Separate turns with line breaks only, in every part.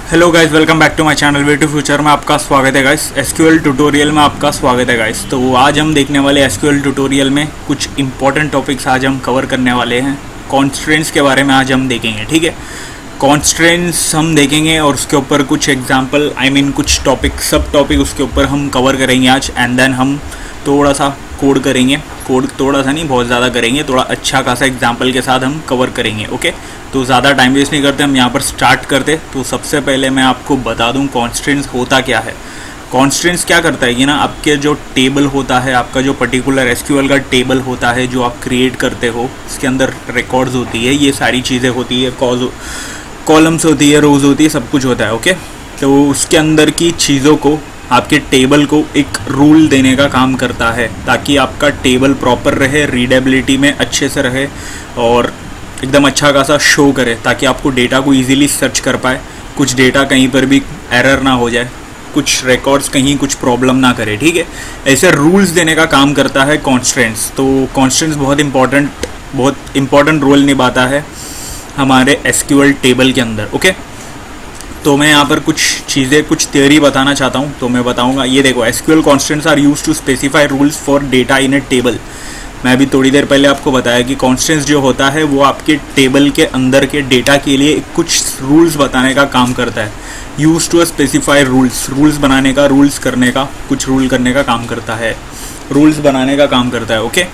Hello guys, welcome back to my channel way to future में आपका स्वागत है गाइस। एसक्यूएल ट्यूटोरियल में आपका स्वागत है गाइस। तो आज हम देखने वाले एसक्यूएल ट्यूटोरियल में कुछ इंपॉर्टेंट टॉपिक्स आज हम कवर करने वाले हैं। कॉन्स्ट्रेंट्स के बारे में आज हम देखेंगे, ठीक है। कॉन्स्ट्रेंट्स हम देखेंगे और उसके ऊपर कुछ एग्जांपल कुछ टॉपिक सब टॉपिक उसके ऊपर हम कवर करेंगे आज। एंड देन हम थोड़ा सा कोड करेंगे, कोड थोड़ा सा नहीं बहुत ज़्यादा करेंगे, थोड़ा अच्छा खासा एग्जांपल के साथ हम कवर करेंगे। ओके, तो ज़्यादा टाइम वेस्ट नहीं करते, हम यहाँ पर स्टार्ट करते। तो सबसे पहले मैं आपको बता दूँ कॉन्स्ट्रेंट्स होता क्या है। कॉन्स्ट्रेंट्स क्या करता है कि ना, आपके जो टेबल होता है, आपका जो पर्टिकुलर एसक्यूएल का टेबल होता है जो आप क्रिएट करते हो, उसके अंदर रिकॉर्ड्स होती है, ये सारी चीज़ें होती है, कॉलम्स होती है, रोज़ होती है, सब कुछ होता है। ओके, तो उसके अंदर की चीज़ों को, आपके टेबल को एक रूल देने का काम करता है ताकि आपका टेबल प्रॉपर रहे, रीडेबिलिटी में अच्छे से रहे और एकदम अच्छा खासा शो करे, ताकि आपको डेटा को इजीली सर्च कर पाए, कुछ डेटा कहीं पर भी एरर ना हो जाए, कुछ रिकॉर्ड्स कहीं कुछ प्रॉब्लम ना करे, ठीक है। ऐसे रूल्स देने का काम करता है कॉन्स्ट्रेंट्स। तो कॉन्स्ट्रेंट्स बहुत इंपॉर्टेंट रोल निभाता है हमारे एसक्यूएल टेबल के अंदर। ओके, तो मैं यहाँ पर कुछ चीज़ें, कुछ थ्योरी बताना चाहता हूँ, तो मैं बताऊँगा। ये देखो, SQL constraints are used to specify rules for data in a table. मैं अभी थोड़ी देर पहले आपको बताया कि कॉन्स्ट्रेंट्स जो होता है वो आपके टेबल के अंदर के डेटा के लिए कुछ रूल्स बताने का काम करता है। यूज टू स्पेसिफाई रूल्स बनाने का, रूल्स करने का, कुछ रूल करने का काम करता है, रूल्स बनाने का काम करता है। ओके,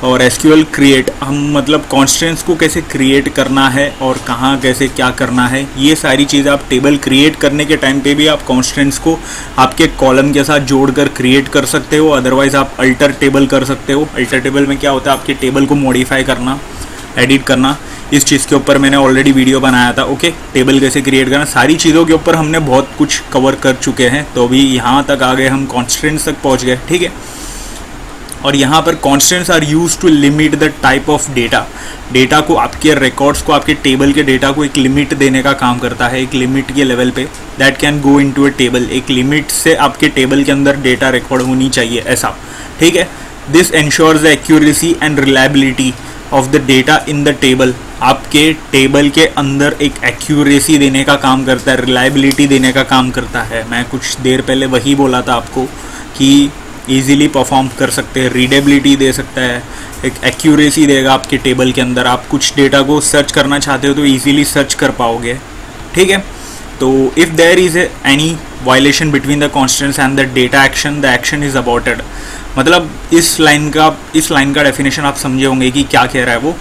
और एसक्यूएल क्रिएट, हम मतलब कॉन्स्ट्रेंट्स को कैसे क्रिएट करना है और कहाँ कैसे क्या करना है, ये सारी चीज़ आप टेबल क्रिएट करने के टाइम पे भी आप कॉन्स्ट्रेंट्स को आपके कॉलम के साथ जोड़कर क्रिएट कर सकते हो। अदरवाइज आप अल्टर टेबल कर सकते हो। अल्टर टेबल में क्या होता है, आपके टेबल को मॉडिफाई करना, एडिट करना। इस चीज़ के ऊपर मैंने ऑलरेडी वीडियो बनाया था। ओके, टेबल कैसे क्रिएट करना, सारी चीज़ों के ऊपर हमने बहुत कुछ कवर कर चुके हैं। तो अभी यहाँ तक आ गए, हम कॉन्स्ट्रेंट्स तक पहुँच गए, ठीक है। और यहाँ पर constants are use to limit the type of data को, आपके रिकॉर्ड्स को, आपके टेबल के डेटा को एक लिमिट देने का काम करता है, एक लिमिट के लेवल पे। That can go into A table, एक लिमिट से आपके टेबल के अंदर डेटा रिकॉर्ड होनी चाहिए, ऐसा, ठीक है। This ensures the accuracy and reliability of the data in the table. आपके टेबल के अंदर एक एक्यूरेसी देने का काम करता है, रिलायबिलिटी देने का काम करता है। मैं कुछ देर पहले वही बोला था आपको कि ईज़िली परफॉर्म कर सकते हैं, रीडेबिलिटी दे सकता है, एक एक्यूरेसी देगा आपके टेबल के अंदर। आप कुछ डेटा को सर्च करना चाहते हो तो ईज़िली सर्च कर पाओगे, ठीक है। तो if there is any violation between the constants and the data action, the action is aborted. मतलब इस लाइन का डेफिनेशन आप समझे होंगे कि क्या कह रहा है वो,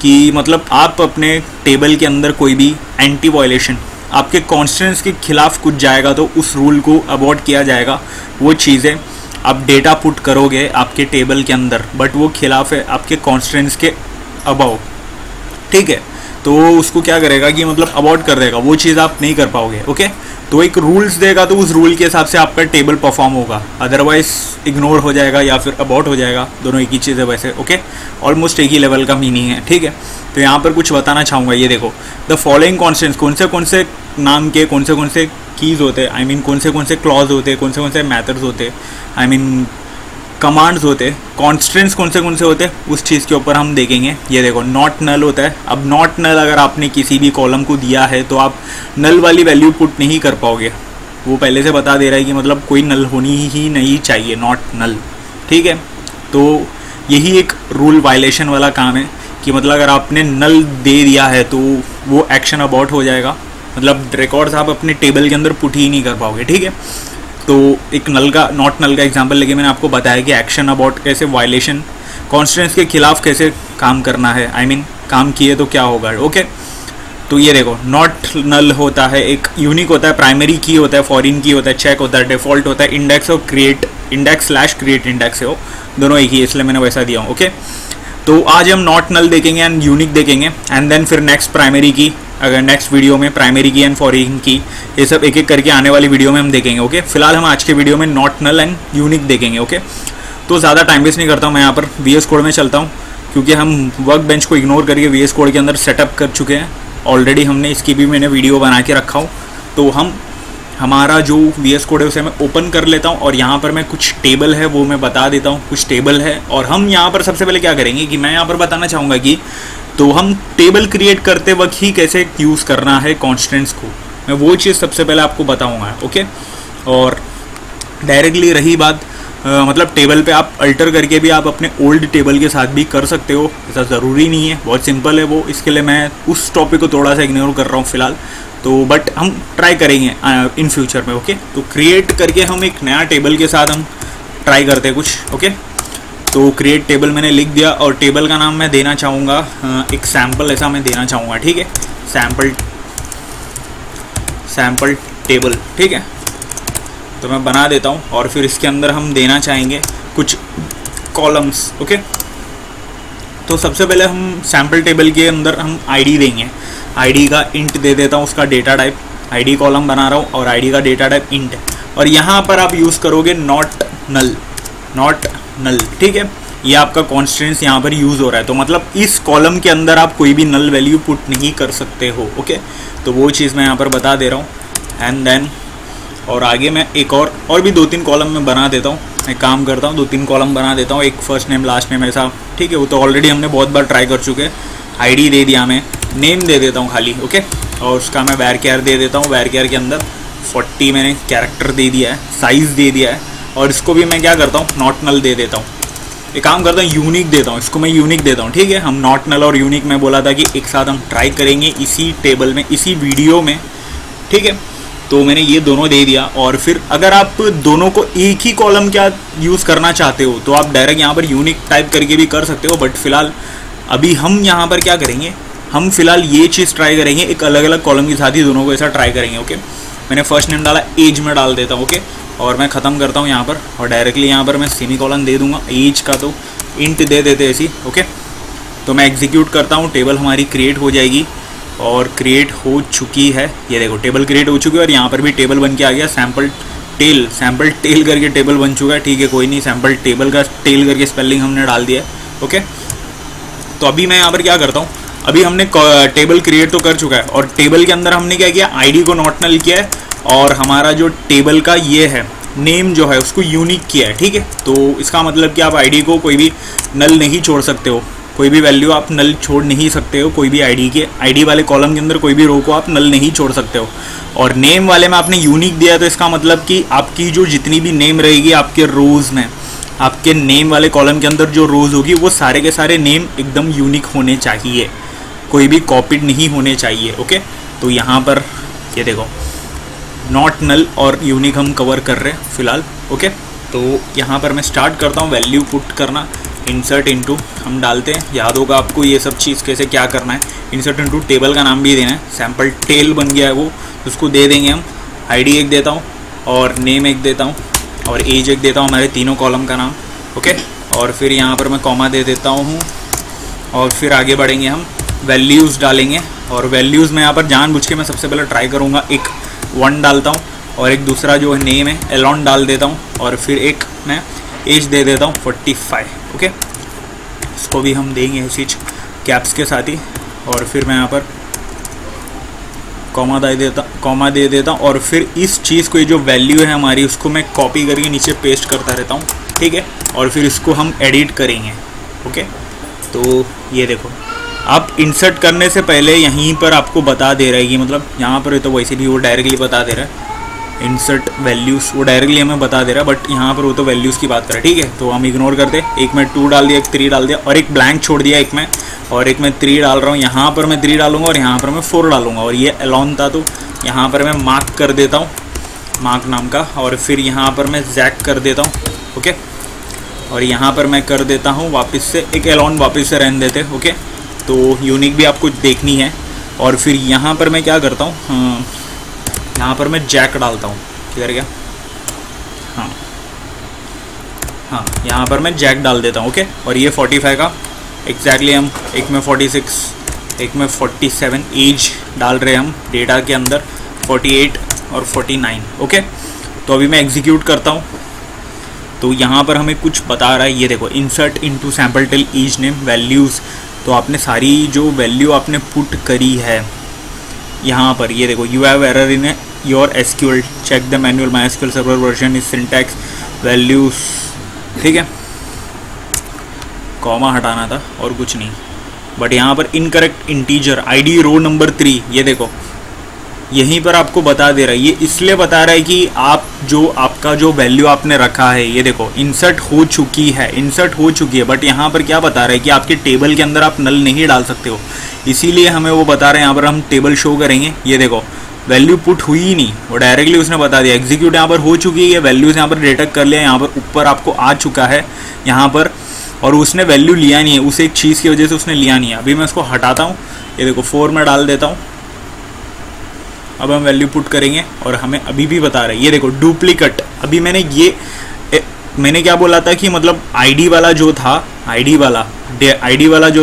कि मतलब आप अपने टेबल के अंदर कोई भी एंटी वायलेशन आपके कॉन्स्टेंट्स के खिलाफ कुछ जाएगा तो उस रूल को अबॉर्ट किया जाएगा। वो चीज़ें आप डेटा पुट करोगे आपके टेबल के अंदर, बट वो खिलाफ है आपके कॉन्स्टेंट्स के अबाउ, ठीक है। तो उसको क्या करेगा कि मतलब अबॉर्ट कर देगा, वो चीज़ आप नहीं कर पाओगे। ओके, तो एक रूल्स देगा तो उस रूल के हिसाब से आपका टेबल परफॉर्म होगा, अदरवाइज इग्नोर हो जाएगा या फिर अबॉर्ट हो जाएगा। दोनों एक ही चीज़ है वैसे। ओके, ऑलमोस्ट एक ही लेवल का मीनिंग है, ठीक है। तो यहाँ पर कुछ बताना चाहूँगा। ये देखो, द फॉलोइंग कॉन्स्टेंट्स, कौन से नाम के कौन से कीज़ होते हैं, कौन से क्लॉज होते हैं, कौन से मैथड्स होते हैं, कमांड्स होते हैं। कॉन्स्टेंट्स कौन से होते हैं, उस चीज़ के ऊपर हम देखेंगे। ये देखो, नॉट नल होता है। अब नॉट नल अगर आपने किसी भी कॉलम को दिया है तो आप नल वाली वैल्यू पुट नहीं कर पाओगे। वो पहले से बता दे रहा है कि मतलब कोई नल होनी ही नहीं चाहिए, नॉट नल, ठीक है। तो यही एक रूल वायलेशन वाला काम है कि मतलब अगर आपने नल दे दिया है तो वो एक्शन अबॉर्ट हो जाएगा, मतलब रिकॉर्ड्स आप अपने टेबल के अंदर पुट ही नहीं कर पाओगे, ठीक है। तो एक नॉट नल का एग्जांपल लेके मैंने आपको बताया कि एक्शन अबॉर्ट कैसे, वायलेशन कॉन्स्टेंट्स के खिलाफ कैसे काम करना है, काम किए तो क्या होगा। ओके, तो ये देखो, नॉट नल होता है, एक यूनिक होता है, प्राइमरी की होता है, फॉरेन की होता है, चेक होता है, डिफ़ॉल्ट होता है, इंडेक्स और क्रिएट इंडेक्स/क्रिएट इंडेक्स है वो, दोनों एक ही, इसलिए मैंने वैसा दिया हूँ। ओके, तो आज हम नॉट नल देखेंगे एंड यूनिक देखेंगे, एंड देन फिर नेक्स्ट प्राइमरी की, अगर नेक्स्ट वीडियो में प्राइमरी की एंड फॉरेन की, ये सब एक एक करके आने वाली वीडियो में हम देखेंगे। ओके, फिलहाल हम आज के वीडियो में नॉट नल एंड यूनिक देखेंगे। ओके, तो ज़्यादा टाइम वेस्ट नहीं करता हूँ, मैं यहाँ पर VS कोड में चलता हूँ, क्योंकि हम वर्क बेंच को इग्नोर करके VS कोड के अंदर सेटअप कर चुके हैं ऑलरेडी। हमने इसकी भी मैंने वीडियो बना के रखा हूँ। तो हमारा जो VS कोड है उसे मैं ओपन कर लेता हूँ और यहाँ पर मैं कुछ टेबल है वो मैं बता देता हूँ, कुछ टेबल है। और हम यहाँ पर सबसे पहले क्या करेंगे कि मैं यहाँ पर बताना चाहूँगा कि तो हम टेबल क्रिएट करते वक्त ही कैसे यूज़ करना है कॉन्स्टेंट्स को। मैं वो चीज़ सबसे पहले आपको बताऊँगा। ओके, और डायरेक्टली रही बात मतलब टेबल पे आप अल्टर करके भी आप अपने ओल्ड टेबल के साथ भी कर सकते हो, ऐसा ज़रूरी नहीं है, बहुत सिंपल है वो। इसके लिए मैं उस टॉपिक को थोड़ा सा इग्नोर कर रहा हूँ फ़िलहाल, तो बट हम ट्राई करेंगे इन फ्यूचर में। ओके, तो क्रिएट करके हम एक नया टेबल के साथ हम ट्राई करते हैं कुछ। ओके, तो क्रिएट टेबल मैंने लिख दिया और टेबल का नाम मैं देना चाहूँगा एक सैम्पल ऐसा मैं देना चाहूँगा। ठीक है, सैम्पल टेबल। ठीक है, तो मैं बना देता हूँ और फिर इसके अंदर हम देना चाहेंगे कुछ कॉलम्स। ओके, तो सबसे पहले हम सैम्पल टेबल के अंदर हम आईडी देंगे। आईडी का इंट दे देता हूँ, उसका डेटा टाइप, आईडी कॉलम बना रहा हूँ और आईडी का डेटा टाइप इंट। और यहाँ पर आप यूज़ करोगे नॉट नल। ठीक है, ये आपका कॉन्स्टेंट्स यहाँ पर यूज़ हो रहा है, तो मतलब इस कॉलम के अंदर आप कोई भी नल वैल्यू पुट नहीं कर सकते हो। ओके, तो वो चीज़ मैं यहाँ पर बता दे रहा हूँ। एंड देन और आगे मैं एक और भी 2-3 कॉलम में बना देता हूँ। मैं काम करता हूँ 2-3 कॉलम बना देता हूँ, एक फर्स्ट नेम लास्ट नेम ऐसा। ठीक है, वो तो ऑलरेडी हमने बहुत बार ट्राई कर चुके हैं। आईडी दे दिया, मैं नेम दे देता हूँ खाली। ओके, और उसका मैं varchar दे देता हूँ। varchar के अंदर 40 मैंने कैरेक्टर दे दिया है, साइज़ दे दिया है। और इसको भी मैं क्या करता हूँ, नॉट नल दे देता हूँ। एक काम करता हूँ, यूनिक देता हूँ, इसको मैं यूनिक देता हूँ। ठीक है, हम नॉट नल और यूनिक में बोला था कि एक साथ हम ट्राई करेंगे इसी टेबल में, इसी वीडियो में। ठीक है, तो मैंने ये दोनों दे दिया। और फिर अगर आप दोनों को एक ही कॉलम क्या यूज़ करना चाहते हो तो आप डायरेक्ट यहाँ पर यूनिक टाइप करके भी कर सकते हो, बट फिलहाल अभी हम यहाँ पर क्या करेंगे, हम फिलहाल ये चीज़ ट्राई करेंगे, एक अलग अलग कॉलम के साथ ही दोनों को ऐसा ट्राई करेंगे। ओके, मैंने फर्स्ट नेम डाला, एज में डाल देता हूँ। ओके, और मैं ख़त्म करता हूँ यहाँ पर और डायरेक्टली यहाँ पर मैं सेमीकोलन दे दूँगा। एज का तो इंट दे देते ऐसी। ओके, तो मैं एग्जीक्यूट करता हूँ, टेबल हमारी क्रिएट हो जाएगी और क्रिएट हो चुकी है। ये देखो टेबल क्रिएट हो चुकी है और यहाँ पर भी टेबल बन के आ गया। सैम्पल टेल करके टेबल बन चुका है। ठीक है, कोई नहीं, सैम्पल टेबल का टेल करके स्पेलिंग हमने डाल दिया है। ओके, तो अभी मैं यहाँ पर क्या करता हूँ, अभी हमने टेबल क्रिएट तो कर चुका है और टेबल के अंदर हमने क्या किया, आईडी को नॉट नल किया है और हमारा जो टेबल का ये है नेम जो है उसको यूनिक किया है। ठीक है, तो इसका मतलब कि आप आईडी को कोई भी नल नहीं छोड़ सकते हो, कोई भी वैल्यू आप नल छोड़ नहीं सकते हो। कोई भी आईडी वाले कॉलम के अंदर कोई भी रो को आप नल नहीं छोड़ सकते हो। और नेम वाले में आपने यूनिक दिया, तो इसका मतलब कि आपकी जो जितनी भी नेम रहेगी आपके रोज़ में, आपके नेम वाले कॉलम के अंदर जो रोज़ होगी वो सारे के सारे नेम एकदम यूनिक होने चाहिए, कोई भी कॉपीड नहीं होने चाहिए। ओके, तो यहाँ पर ये देखो नॉट नल और यूनिक हम कवर कर रहे हैं फिलहाल। ओके, तो यहाँ पर मैं स्टार्ट करता हूँ वैल्यू पुट करना। इंसर्ट इनटू हम डालते हैं, याद होगा आपको ये सब चीज़ कैसे क्या करना है। इंसर्ट इनटू टेबल का नाम भी देना है, सैम्पल टेल बन गया है वो, उसको दे देंगे हम। आईडी एक देता हूँ और नेम एक देता हूँ और एज एक देता हूँ, हमारे तीनों कॉलम का नाम। ओके, और फिर यहाँ पर मैं कॉमा दे देता हूँ और फिर आगे बढ़ेंगे, हम वैल्यूज़ डालेंगे। और वैल्यूज़ में यहाँ पर जानबूझ के मैं सबसे पहले ट्राई करूँगा, एक 1 डालता हूँ और एक दूसरा जो है नेम है एलॉन डाल देता हूँ और फिर एक मैं एज दे देता हूँ 45। ओके, इसको भी हम देंगे इसी कैप्स के साथ ही। और फिर मैं यहाँ पर कॉमा दे देता हूँ और फिर इस चीज़ को, ये जो वैल्यू है हमारी, उसको मैं कॉपी करके नीचे पेस्ट करता रहता हूँ। ठीक है, और फिर इसको हम एडिट करेंगे। ओके, तो ये देखो आप इंसर्ट करने से पहले यहीं पर आपको बता दे रहा है कि मतलब यहाँ पर तो वैसे भी वो डायरेक्टली बता दे रहा है, इंसर्ट वैल्यूज़ वो डायरेक्टली हमें बता दे रहा है, बट यहाँ पर वो तो वैल्यूज़ की बात कर रहा है। ठीक है, तो हम इग्नोर करते, एक में 2 डाल दिया, एक 3 डाल दिया और एक ब्लैंक छोड़ दिया एक में, और एक मैं 3 डाल रहा हूँ। यहाँ पर मैं 3 डालूंगा और यहाँ पर मैं 4 डालूंगा। और ये एलॉन था तो यहाँ पर मैं मार्क कर देता हूँ, मार्क नाम का। और फिर यहाँ पर मैं जैक कर देता हूँ। ओके, और यहाँ पर मैं कर देता हूँ वापस से एक एलॉन, वापस से रहने देते। ओके, तो यूनिक भी आपको देखनी है। और फिर यहाँ पर मैं क्या करता हूँ, यहाँ पर मैं जैक डालता हूँ। किधर गया, हाँ यहाँ पर मैं जैक डाल देता हूँ। ओके, और ये 45 का एग्जैक्टली हम एक में 46, एक में 47 एज डाल रहे हैं हम डेटा के अंदर, 48 और 49। ओके, तो अभी मैं एग्जीक्यूट करता हूँ तो यहाँ पर हमें कुछ बता रहा है। ये देखो insert into sample tail as name values, तो आपने सारी जो वैल्यू आपने पुट करी है यहाँ पर, ये देखो you have error in your SQL, check the manual my SQL server version is syntax values. ठीक है, कॉमा हटाना था और कुछ नहीं, बट यहाँ पर incorrect integer ID row number 3, ये देखो यहीं पर आपको बता दे रहा है, ये इसलिए बता रहा है कि आप जो आपका जो वैल्यू आपने रखा है, ये देखो इंसर्ट हो चुकी है, बट यहाँ पर क्या बता रहा है कि आपके टेबल के अंदर आप नल नहीं डाल सकते हो, इसीलिए हमें वो बता रहे हैं। यहाँ पर हम टेबल शो करेंगे, ये देखो वैल्यू पुट हुई ही नहीं, वो डायरेक्टली उसने बता दिया एग्जीक्यूट यहाँ पर हो चुकी है, वैल्यूज़ यहाँ पर डिटेक्ट कर लिया, यहाँ पर ऊपर आपको आ चुका है यहाँ पर, और उसने वैल्यू लिया नहीं है, उस एक चीज़ की वजह से उसने लिया नहीं है। अभी मैं उसको हटाता हूँ, ये देखो 4 में डाल देता हूँ। अब हम वैल्यू पुट करेंगे और हमें अभी भी बता रहे हैं, ये देखो डुप्लीकेट। अभी मैंने क्या बोला था कि मतलब आईडी वाला जो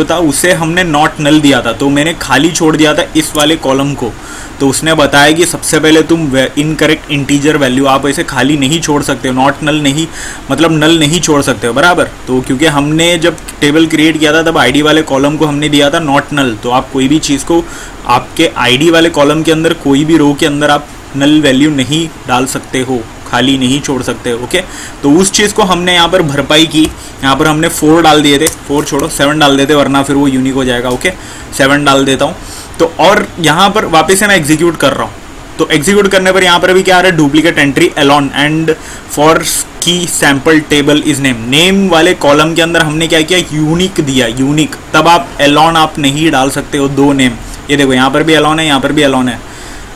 था उसे हमने नॉट नल दिया था, तो मैंने खाली छोड़ दिया था इस वाले कॉलम को। तो उसने बताया कि सबसे पहले तुम इनकरेक्ट इंटीजर वैल्यू, आप ऐसे खाली नहीं छोड़ सकते हो, नॉट नल नहीं मतलब नल नहीं छोड़ सकते हो, बराबर। तो क्योंकि हमने जब टेबल क्रिएट किया था तब आईडी वाले कॉलम को हमने दिया था नॉट नल, तो आप कोई भी चीज़ को आपके आईडी वाले कॉलम के अंदर कोई भी रो के अंदर आप नल वैल्यू नहीं डाल सकते हो, खाली नहीं छोड़ सकते हो, ओके। तो उस चीज़ को हमने यहाँ पर भरपाई की, यहाँ पर हमने 4 डाल दिए थे, 4 छोड़ो 7 डाल देते, वरना फिर वो यूनिक हो जाएगा, ओके। 7 डाल देता हूँ। तो और यहाँ पर वापस से मैं एग्जीक्यूट कर रहा हूँ, तो एग्जीक्यूट करने पर यहाँ पर अभी क्या आ रहा है, duplicate entry alone and for की सैम्पल टेबल इज नेम वाले कॉलम के अंदर हमने क्या किया, यूनिक दिया, यूनिक। तब आप एलोन आप नहीं डाल सकते हो 2 नेम, ये देखो यहाँ पर भी एलोन है, यहाँ पर भी एलोन है।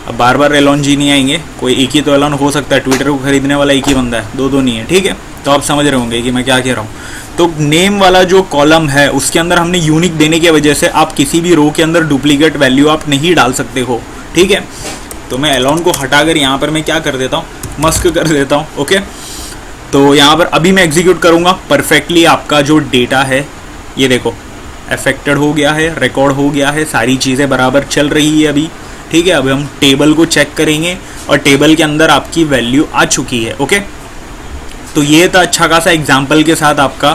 अब बार बार एलोन जी नहीं आएंगे, कोई एक ही तो एलोन हो सकता है, ट्विटर को खरीदने वाला एक ही बंदा है, 2 नहीं है, ठीक है। तो आप समझ रहे होंगे कि मैं क्या कह रहा हूँ। तो नेम वाला जो कॉलम है उसके अंदर हमने यूनिक देने की वजह से आप किसी भी रो के अंदर डुप्लीकेट वैल्यू आप नहीं डाल सकते हो, ठीक है। तो मैं एलोन को हटाकर यहाँ पर मैं क्या कर देता हूँ, मस्क कर देता हूँ, ओके। तो यहाँ पर अभी मैं एग्जीक्यूट करूँगा, परफेक्टली आपका जो डेटा है ये देखो अफेक्टेड हो गया है, रिकॉर्ड हो गया है, सारी चीज़ें बराबर चल रही है अभी, ठीक है। अभी हम टेबल को चेक करेंगे और टेबल के अंदर आपकी वैल्यू आ चुकी है, ओके। तो ये था अच्छा खासा एग्जाम्पल के साथ आपका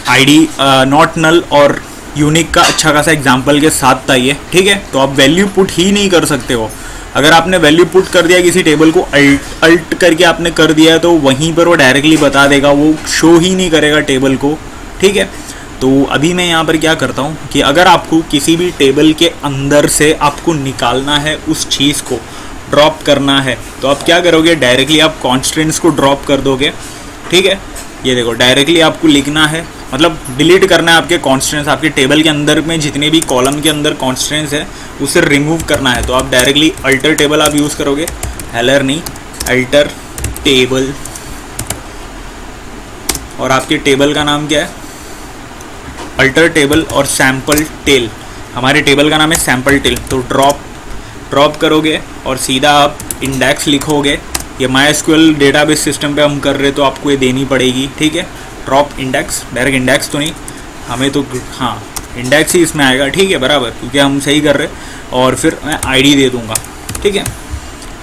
आईडी नॉट नल और यूनिक का अच्छा खासा एग्जाम्पल के साथ था ये, ठीक है। तो आप वैल्यू पुट ही नहीं कर सकते हो, अगर आपने वैल्यू पुट कर दिया किसी टेबल को अल्ट करके आपने कर दिया है तो वहीं पर वो डायरेक्टली बता देगा, वो शो ही नहीं करेगा टेबल को, ठीक है। तो अभी मैं यहाँ पर क्या करता हूँ कि अगर आपको किसी भी टेबल के अंदर से आपको निकालना है, उस चीज़ को ड्रॉप करना है, तो आप क्या करोगे, डायरेक्टली आप कॉन्स्टेंट्स को ड्रॉप कर दोगे, ठीक है। ये देखो डायरेक्टली आपको लिखना है, मतलब डिलीट करना है आपके कॉन्स्टेंट्स, आपके टेबल के अंदर में जितने भी कॉलम के अंदर कॉन्स्टेंट्स है उसे रिमूव करना है। तो आप डायरेक्टली अल्टर टेबल आप यूज़ करोगे, हेलर नहीं, अल्टर टेबल, और आपके टेबल का नाम क्या है, अल्टर टेबल और सैम्पल टेल, हमारे टेबल का नाम है सैम्पल टेल। तो ड्रॉप करोगे और सीधा आप इंडेक्स लिखोगे, ये MySQL डेटाबेस सिस्टम पे हम कर रहे तो आपको ये देनी पड़ेगी, ठीक है। ड्रॉप इंडेक्स, डायरेक्ट इंडेक्स तो नहीं, हमें तो हाँ इंडेक्स ही इसमें आएगा, ठीक है, बराबर, क्योंकि हम सही कर रहे। और फिर मैं आईडी दे दूँगा, ठीक है।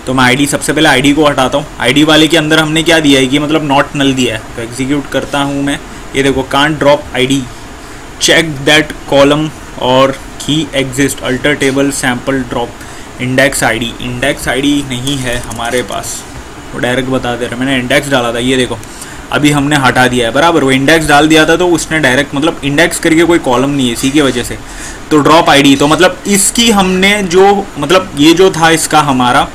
तो मैं आईडी सबसे पहले आईडी को हटाता हूँ, आईडी वाले के अंदर हमने क्या दिया है कि मतलब नॉट नल दिया है। तो एग्जीक्यूट करता हूँ मैं, ये देखो can't drop ID, check that column और key exists, alter table sample drop index ID नहीं है हमारे पास, वो डायरेक्ट बता दे रहे, मैंने इंडेक्स डाला था, ये देखो अभी हमने हटा दिया है, बराबर। वो इंडेक्स डाल दिया था तो उसने डायरेक्ट मतलब इंडेक्स करके कोई कॉलम नहीं है इसी की वजह से। तो ड्रॉप आईडी, तो मतलब इसकी हमने जो मतलब ये जो था इसका हमारा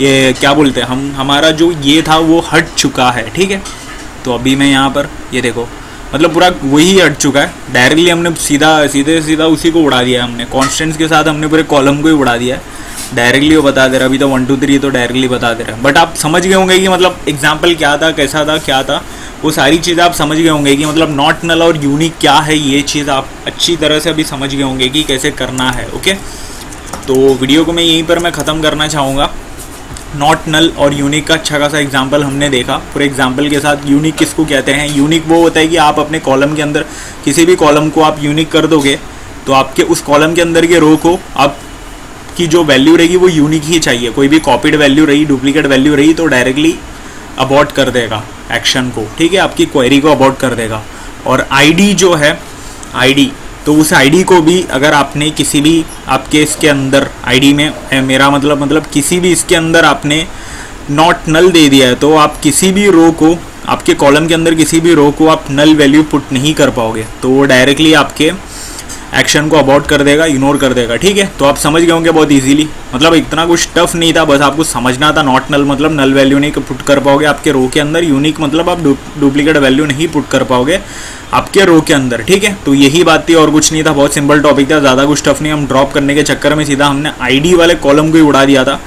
ये क्या बोलते हैं हम, हमारा जो ये था वो हट चुका है, ठीक है। तो अभी मैं यहाँ पर ये देखो मतलब पूरा वही हट चुका है, डायरेक्टली हमने सीधा उसी को उड़ा दिया है, हमने कॉन्स्टेंट्स के साथ हमने पूरे कॉलम को ही उड़ा दिया है, डायरेक्टली वो बता दे रहा है। अभी तो 1 2 3 तो डायरेक्टली बता दे रहा है, बट आप समझ गए होंगे कि मतलब एग्जाम्पल क्या था, कैसा था, क्या था, वो सारी चीज़ें आप समझ गए होंगे कि मतलब नॉट नल और यूनिक क्या है, ये चीज़ आप अच्छी तरह से अभी समझ गए होंगे कि कैसे करना है, ओके। तो वीडियो को मैं यहीं पर मैं ख़त्म करना चाहूँगा। नॉट नल और यूनिक का अच्छा खासा एग्जाम्पल हमने देखा, पूरे एग्जाम्पल के साथ। यूनिक किसको कहते हैं, यूनिक वो होता है कि आप अपने कॉलम के अंदर किसी भी कॉलम को आप यूनिक कर दोगे तो आपके उस कॉलम के अंदर के रो को आप की जो वैल्यू रहेगी वो यूनिक ही चाहिए, कोई भी कॉपीड वैल्यू रही, डुप्लीकेट वैल्यू रही तो डायरेक्टली अबॉर्ट कर देगा एक्शन को, ठीक है, आपकी क्वेरी को अबॉर्ट कर देगा। और आईडी जो है, आईडी तो उस आईडी को भी अगर आपने किसी भी आपके इसके अंदर आईडी में मेरा मतलब किसी भी इसके अंदर आपने नॉट नल दे दिया है तो आप किसी भी रो को, आपके कॉलम के अंदर किसी भी रो को आप नल वैल्यू पुट नहीं कर पाओगे, तो वो डायरेक्टली आपके एक्शन को अबॉर्ट कर देगा, इग्नोर कर देगा। ठीक है, तो आप समझ गए होंगे बहुत इजीली, मतलब इतना कुछ टफ नहीं था, बस आपको समझना था। नॉट नल मतलब नल वैल्यू नहीं पुट कर पाओगे आपके रो के अंदर, यूनिक मतलब आप डुप्लीकेट वैल्यू नहीं पुट कर पाओगे आपके रो के अंदर। ठीक है, तो यही बात थी और कुछ नहीं था, बहुत सिंपल टॉपिक था, ज़्यादा कुछ टफ नहीं। हम ड्रॉप करने के चक्कर में सीधा हमने आईडी वाले कॉलम को ही उड़ा दिया था।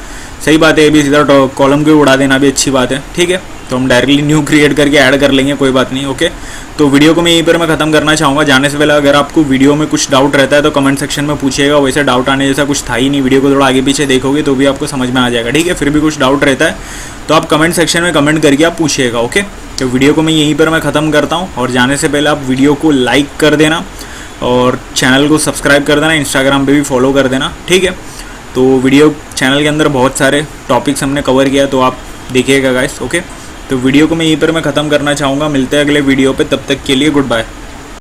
सही बात है, ये भी सीधा कॉलम को ही उड़ा देना भी अच्छी बात है। ठीक है, तो हम डायरेक्टली न्यू क्रिएट करके ऐड कर लेंगे, कोई बात नहीं। ओके, तो वीडियो को मैं यहीं पर मैं ख़त्म करना चाहूँगा। जाने से पहले अगर आपको वीडियो में कुछ डाउट रहता है तो कमेंट सेक्शन में पूछिएगा। वैसे डाउट आने जैसा कुछ था ही नहीं, वीडियो को थोड़ा आगे पीछे देखोगे तो भी आपको समझ में आ जाएगा। ठीक है, फिर भी कुछ डाउट रहता है तो आप कमेंट सेक्शन में कमेंट करके आप पूछिएगा। ओके, तो वीडियो को मैं यहीं पर मैं ख़त्म करता हूँ और जाने से पहले आप वीडियो को लाइक कर देना और चैनल को सब्सक्राइब कर देना, इंस्टाग्राम पर भी फॉलो कर देना। ठीक है, तो वीडियो चैनल के अंदर बहुत सारे टॉपिक्स हमने कवर किया तो आप देखिएगा गाइस। ओके, तो वीडियो को मैं यहीं पर मैं ख़त्म करना चाहूँगा। मिलते हैं अगले वीडियो पे, तब तक के लिए गुड बाय।